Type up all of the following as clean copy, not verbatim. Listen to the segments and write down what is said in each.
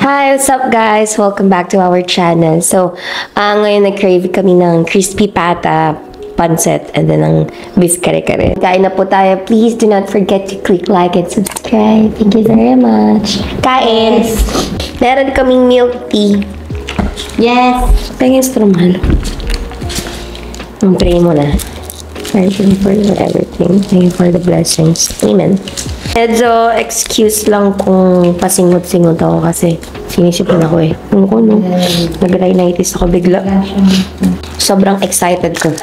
Hi, what's up guys? Welcome back to our channel. So, ngayon nag-crave kami ng crispy pata, pancit, and then ng beef kare-kare. Kain na po tayo. Please do not forget to click like and subscribe. Thank you very much. Kain! Meron kaming milk tea. Yes! Pengen strumal. Pray mo na. Thank you for everything. Thank you for the blessings. Amen. Medyo excuse lang kung pasingot-singot ako kasi sinisipin ako eh. Ano ko, no? Nag-rhinitis ako bigla. Sobrang excited ko.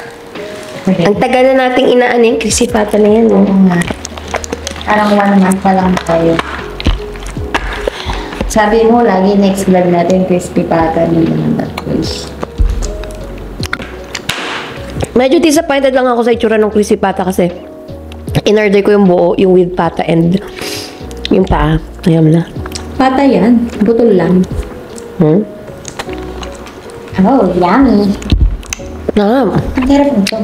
Ang tagal na nating inaan yung crispy pata na yan, no? Oo nga. Parang 1 month pa lang tayo. Sabi mo, lagi next vlog natin crispy pata naman that place. Medyo disappointed lang ako sa itsura ng crispy pata kasi in-order ko yung buo, yung with pata and yung paa. Ayam na. Pata yan. Butol lang. Oh, yummy. Ang sarap nito.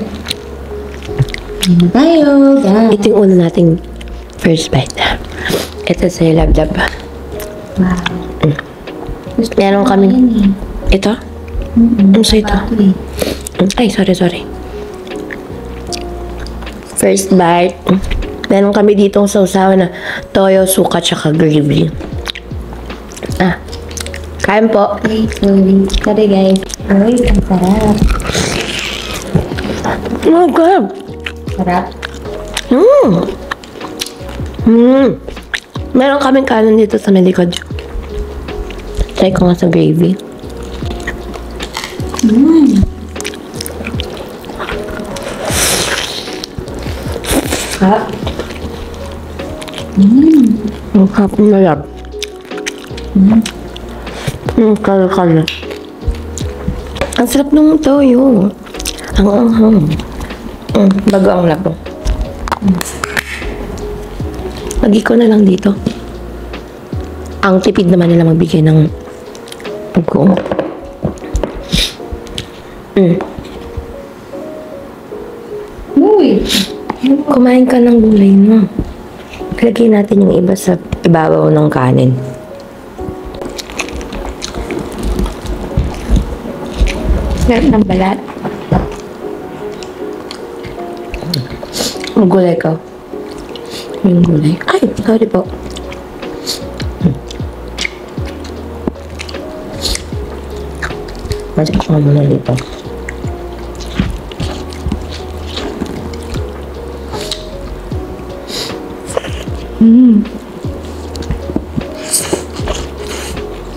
Tayo, guys. ito yung una nating first bite. Ito sa lab-lab. Wow. Meron kaming... Ito? Ano sa ito? Ay, sorry. First bite. Meron kami ditong sausawan na toyo, suka, tsaka gravy. Kain po. Okay, sorry guys. Uy, ang sarap. Oh, God. Sarap. Meron kaming kanin dito sa melikod. Try ko nga sa gravy. Sarap. Ang sarap na lab. Kal-kal. Ang sarap ng toyo. Ang anghang. Bago ang labo. Lagi ko na lang dito. Ang tipid naman nila magbigay ng pagko. Uy! Kumain ka ng gulay mo. Lagay natin yung iba sa ibabaw ng kanin. Sarap ng balat. Ang gulay ka. Yung gulay. Ay, sorry po. Masok ko muna dito.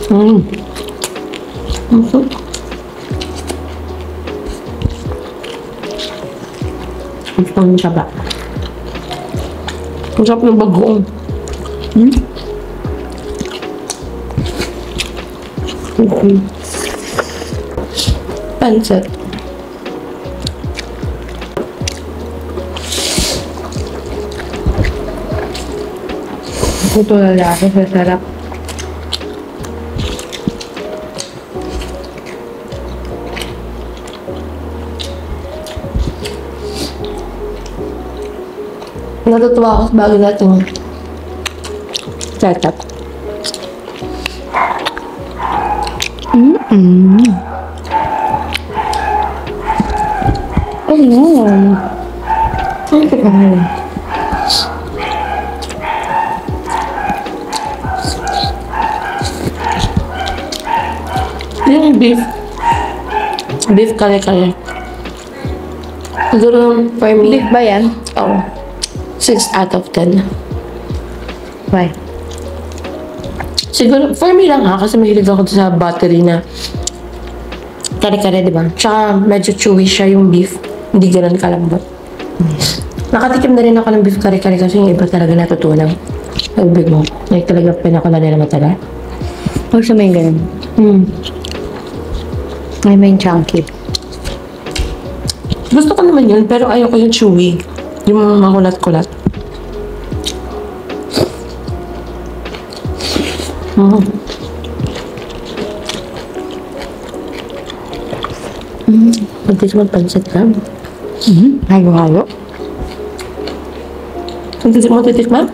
Ang sarap. Gusto ko yung saba. Ang sarap ng bagoong. Pancit. Ito lalaki sa sarap. Natutuwa ako sa bago natin setup. Ayun. Ang pagkain. Yung beef kare-kare. Siguro for me, Beef ba yan? oh, 6 out of 10. Why? Siguro, for me lang ha, kasi mahilig ako sa buttery na kare-kare, di ba? Tsaka medyo chewy siya yung beef. Hindi ganun kalambot. Nakatikim na rin ako ng beef kare-kare kasi yung iba talaga natutunan. Nagbig mo. Like talaga pinako na nila matagal. Gusto mo yung ganun? Ay, may chunky. Gusto ko naman yun, pero ayoko yung chewy. Yung makulat-kulat. Pagkis magpansit lang. Halo-halo. Pagkis mo titikman?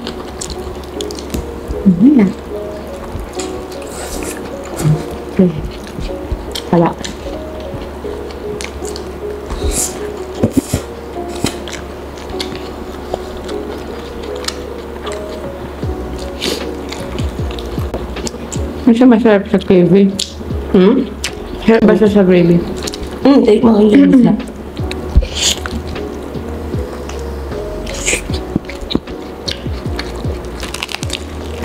Wala. Kasi masarap sa gravy. Masarap ba siya sa gravy? Take mo yung isa.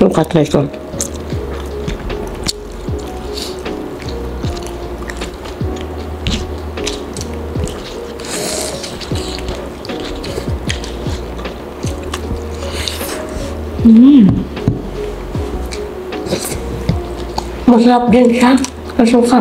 Yung katry ko. Masarap din siya. Masuka.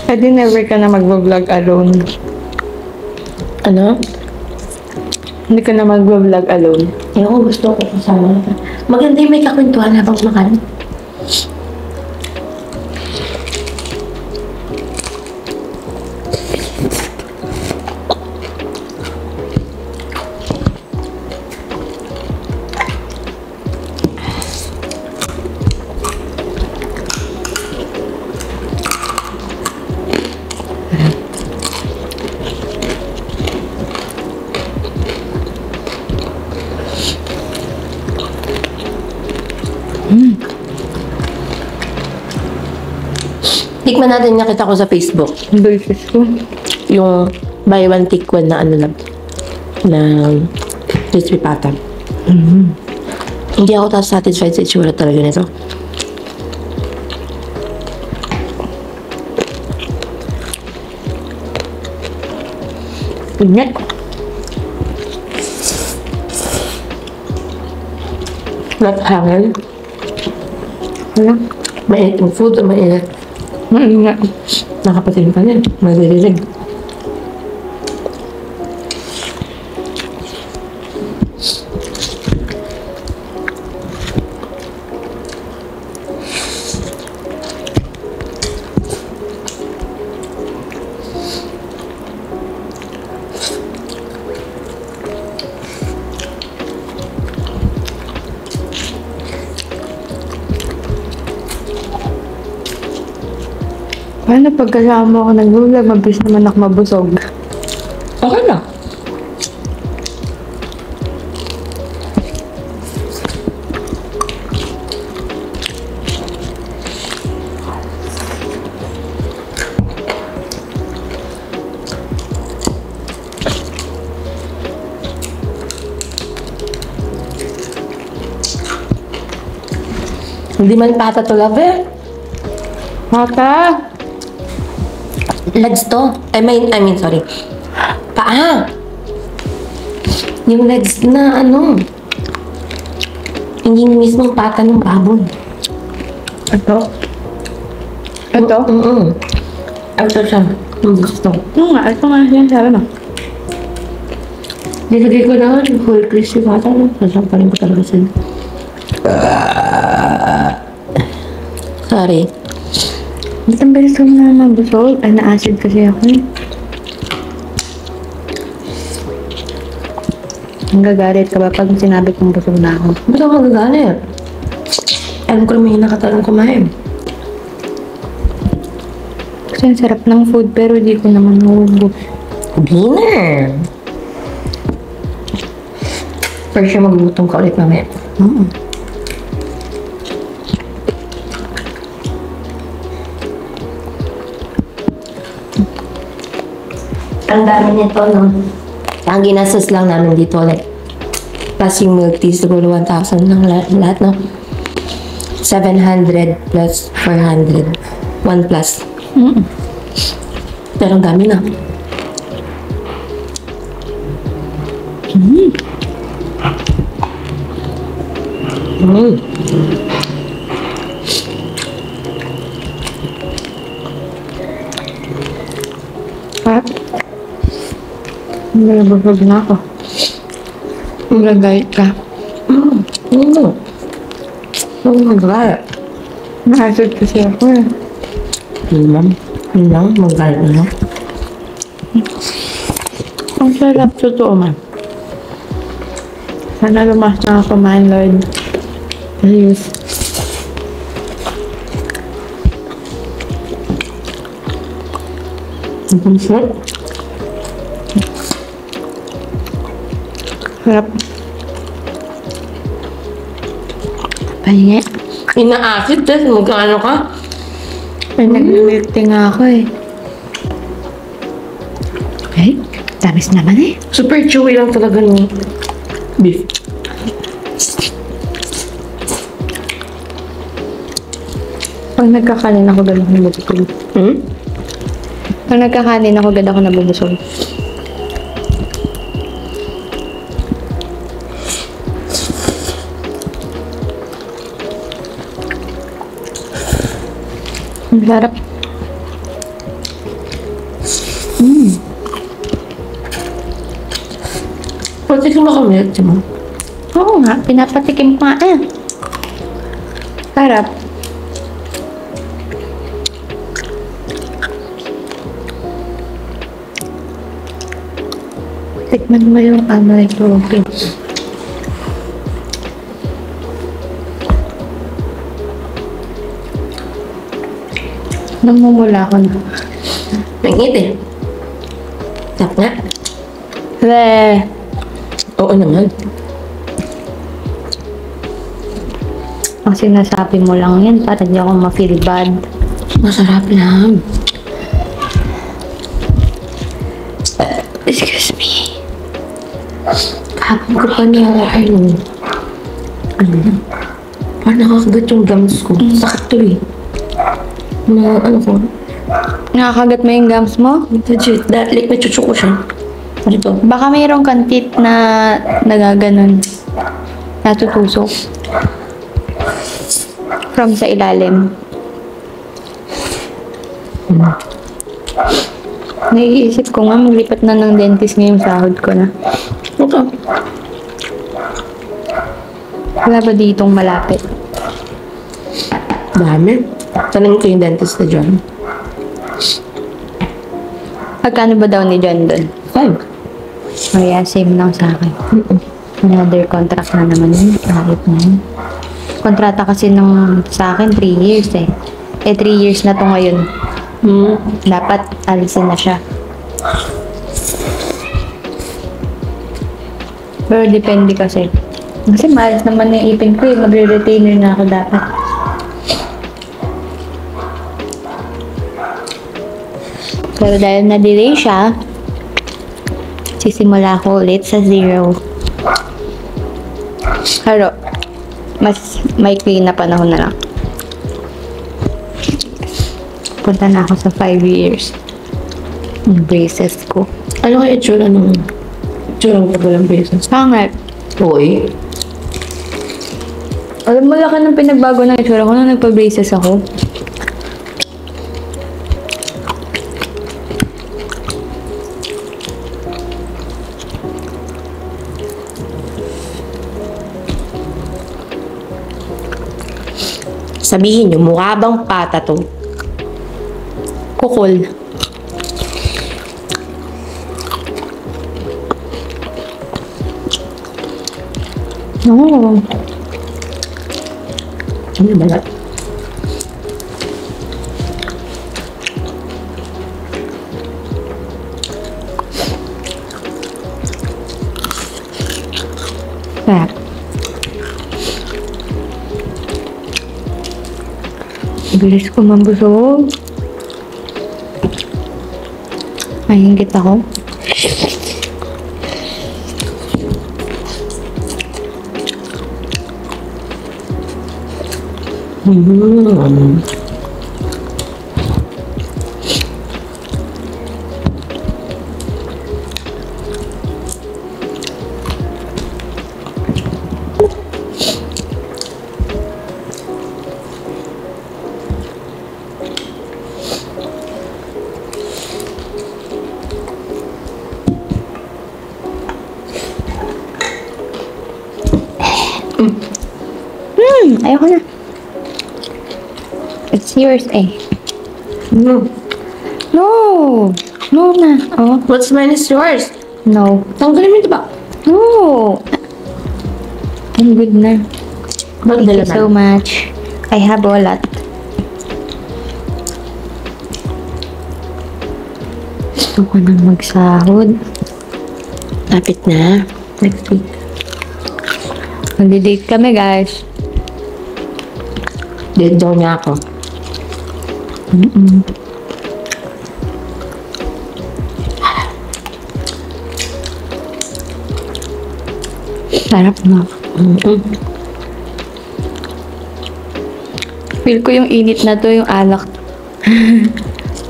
Pwede never ka na mag-vlog alone. Ano? Hindi ka na mag-vlog alone. Ayoko, gusto ko kasama ka. Maganda yung may kakwentuhan habang kumakain. Tikman natin, nakita ko sa Facebook. Ang delicious ko. Yung buy one take one na ano lang. Na crispy pata. Hindi ako satisfied sa itsura talaga nito. Ingat. Not hangin. Wala. Mainit yung food o mainit. Maingat. Nakapatin pa rin. Malililig. Paano pagkasama ako nag-vlog, mabilis naman ako mabusog. Okay na. Hindi man pata to, love eh. Mata! Legs to. I mean, sorry. Paa. Yung legs na ano. Hindi mismo pata ng baboy. Ito? Ito? Ito siya. Yung gusto. Oo nga, ito nga siya sabi mo. Nilagay ko na yung whole crispy pata. Sasamparin ko talaga sila. Sorry. Ba't ang bilis ko na mabusog? Ay, na-acid kasi ako eh. Ang gagalit ka ba pag sinabi kong busog na ako? Ba't ako magagalit? Alam ko naman yung nakatalang kumain. Kasi ang sarap ng food pero di ko naman naubos. Dinner! For sure magugutom ka ulit mamaya. Ang dami nito, no? Ang ginastos lang namin dito ulit. Plus yung milk tea, siguro 1,000 lang lahat, no? 700 plus 400. 1 plus. Pero ang dami na. Ha? Nabusog na ako. Nagagayit ka. Oh, magalit. Nakasad kasi ako eh. Yun lang. Yun lang, magalit na lang. Ang sarap, totoo man. Sana lumas na ako kumain, Lord. Please. Ang sarap. Sarap. Pahingi. Ina-acid, tas magkano ka? Ay, nag-milk tea nga ako eh. Ay, tamis naman eh. Super chewy lang talaga ng beef. Pag nagkakanin ako, gano'n ako nabubusog. Hmm? Pag nagkakanin ako, gano'n ako nabubusog. Ang sarap. Pati ka makamilk, di ba? Oo nga, pinapatikim ko nga eh. Sarap. Tikman mo yung ano ito, please. Namumula ko na. Nangit eh. Tap nga. Le. Oo naman. Ang sinasabi mo lang yan para di ako ma-feel bad. Masarap lang. Excuse me. Kahapon ko pa niya ano, parang nakakagat yung gums ko. Sakit to eh. Na ano ko. Nakakagat mo yung gums mo? Legit. Like may chuchu ko siya. Ano to? Baka mayroong kantit na nagaganon. Natutusok. From sa ilalim. Naiisip ko nga, maglipat na ng dentist ngayong sahod ko na. Okay. Wala ba ditong malapit? Dami. Tanong ko yung dentist na dyan. Pagkano ba daw ni John doon? 5. Oh yeah, same lang sa akin. Another contract na naman yun. Kahit na yun. Kontrata kasi nung sa akin 3 years eh. 3 years na to ngayon. Dapat alisin na siya. Pero depende kasi. Kasi maayos naman yung ipin ko eh. Magre-retainer na ako dapat. Pero dahil na-delay siya, sisimula ko ulit sa 0. Pero, mas maikli na panahon na lang. Punta na ako sa 5 years. Yung braces ko. Ano kaya itsura ng pag walang braces? Pangit. Uy. Alam mo, laki ng pinagbago ng itsura ko nung nagpa-braces ako. Sabihin nyo, mukha bang pata to? Kukul. Oo. Ano ba? Sarap. Bilis ko mambusog. Mahingit ako. Ayoko na. It's yours eh. No. No! No na. Oh, What's mine is yours. no. Tanggalin mo ito ba? No! I'm good na. Ba't Thank you so much. I have a lot. Gusto ko nang magsahod. Lapit na. Next week. Mag-date kami, guys. Date daw niya ako. Sarap na. Mm-mm. Feel ko yung init na to, yung alak.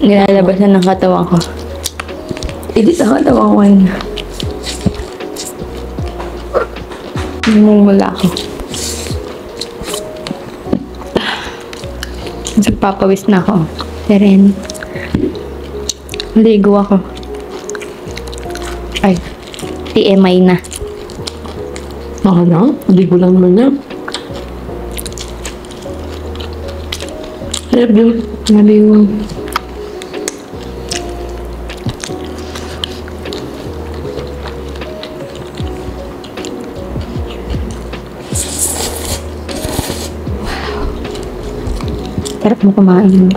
Nilalabasan ng katawan ko. Init ang katawan ko yun. Namumula ako. Nagpapawis na ako. Teren. Ligo ako. Ay, TMI na. Baka na? Ligo lang naman niya. Love you. Love you. Sarap mo kumain.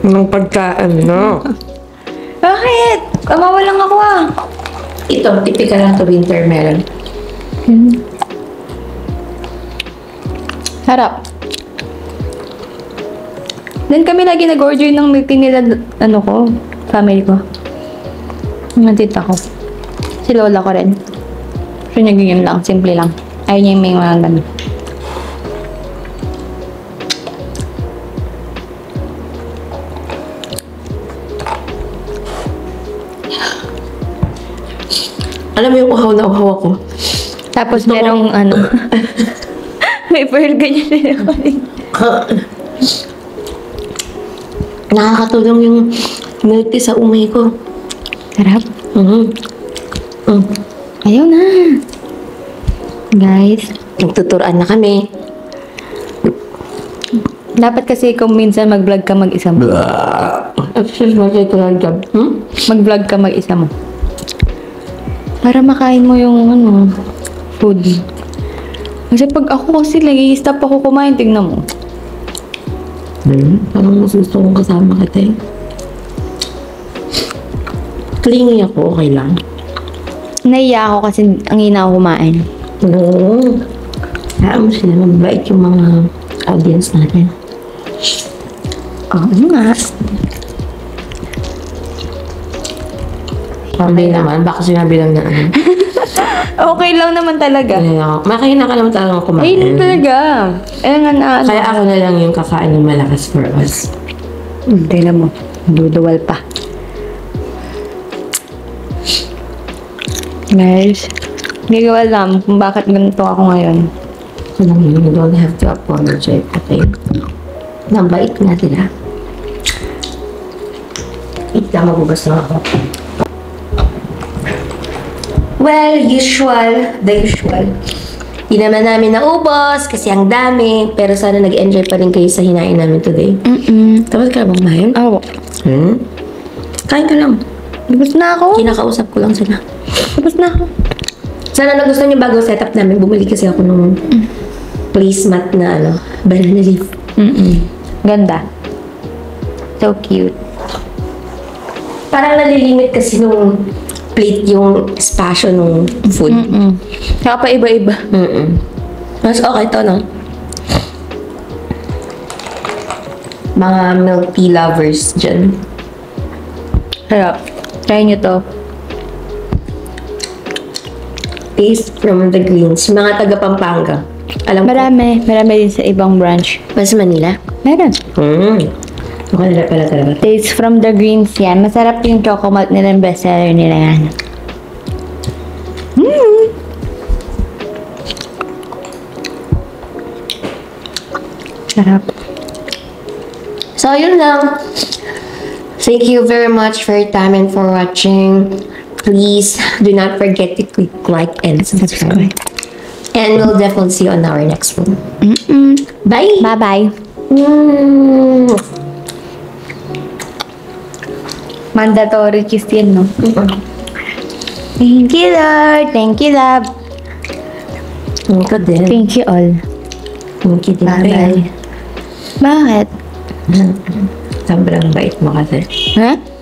Anong pagkaan, no? Bakit? Kamawa lang ako ah. Ito, typical lang to winter melon. Harap. Then kami lagi nag-order ng milk tea nila, ano ko, family ko. Mga tita ko. Si lola ko rin. So, nagiging lang, simple lang. Ayaw niya yung may mga ganun. Alam mo yung uhaw na uhaw ako? Tapos merong ano, may pearl ganyan din ako. Nakakatulong yung milk tea sa umay ko. Sarap. Ayaw na. Guys, Nagtuturuan na kami. dapat kasi kung minsan mag-vlog ka mag-isa mo. Excuse me, kaya ko lang job. Mag-vlog ka mag-isa mo. Para makain mo yung ano, food. Kasi pag ako kasi nag-i-stop ako kumain, tignan mo. Parang mas gusto kong kasama kita eh. Clingy ako, okay lang. Naiya ako kasi ang hina ako kumain. Oo. Kaya mo sila, mabait yung mga audience natin. Oo nga. Sabi naman, baka sinabi lang na ano. Okay lang naman talaga. Makahina ka naman talagang kumain. Ayun talaga. Eh nga na ano. Kaya ako na lang yung kakain ng malakas for us. Tingnan mo. Duduwal pa. Guys, hindi ko alam kung bakit ganito ako ngayon. So lang yun, you don't have to apologize. Okay? Nambait nga sila. Ika, magbubas na ako. Well, the usual. Di naman namin naubos kasi ang dami. Pero sana nag-enjoy pa rin kayo sa hinain namin today. Tapos ka na bang kumain? Oo. Kain ka lang. Tapos na ako. Kinakausap ko lang sila. Tapos na ako. Sana nagustuhan yung bagong setup namin. Bumili kasi ako ng placemat na ano, banana leaf. Ganda. So cute. Parang nalilimit kasi nung plate yung espasyo nung food. Saka pa iba-iba. Mas okay to, no? Mga milk tea lovers dyan. Sarap. Try nyo to. Taste from the greens. Yung mga taga Pampanga. Alam ko. Marami. Marami din sa ibang branch. Mas Manila. Meron. Makala pala talaga. Taste from the greens yan. Masarap yung choco malt nila, yung bestseller nila yan. Sarap. So, yun lang. Thank you very much for your time and for watching. Please do not forget to click like and subscribe. And we'll definitely see you on our next one. Bye! Bye-bye. Mm. Mandatory kiss yan, no? Thank you, Lord. Thank you, love. Thank you din. Thank you all. Thank you din. Bye-bye. Bakit? Sobrang bait mo kasi. Ha?